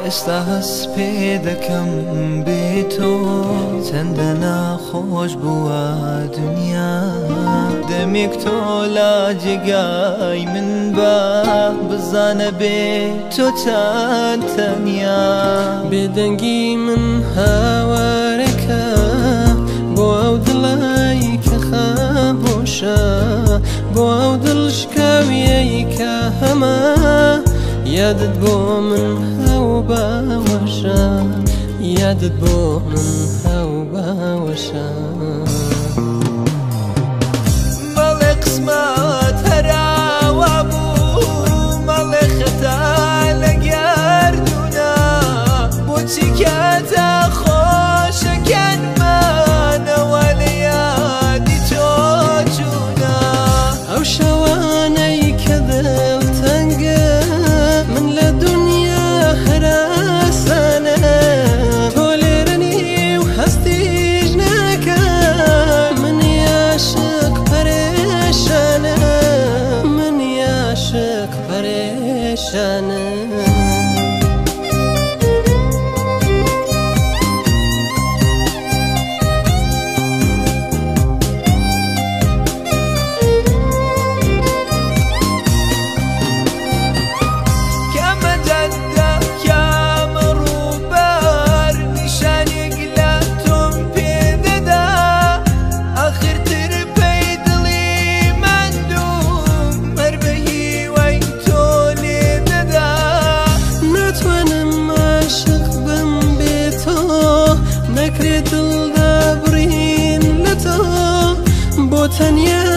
ئێستا هەست پێ دەکەم بێ تۆ چەندە ناخۆش بووە دنیا دەمێک تۆ لا جێگای من بە بزانە بێ تۆ چەند تەنیا بێدەنگی من هاوارەکە بۆ ئەو دڵی کە خامۆشە بۆ ئەو دڵشکاویەی کە هەمە یادت بۆ من هەو باوەشە یادت بۆ من هەو باوەشە مەڵێ قسمەت هەراوە بوو مەڵێ خەتا لە گەردوونە بۆچی کاتە خۆشەکانمانەوە لە یادی تۆ چوونە ئەو شەوانەی کە دڵتەنگە من لە دنیا هەراسانە تۆ لێرە نی و هەستیش ناکەم منی عاشق پەرێشانە منی عاشق پەرێشانە نەکرێت دڵدا بڕین لە تۆ بۆ تەنیا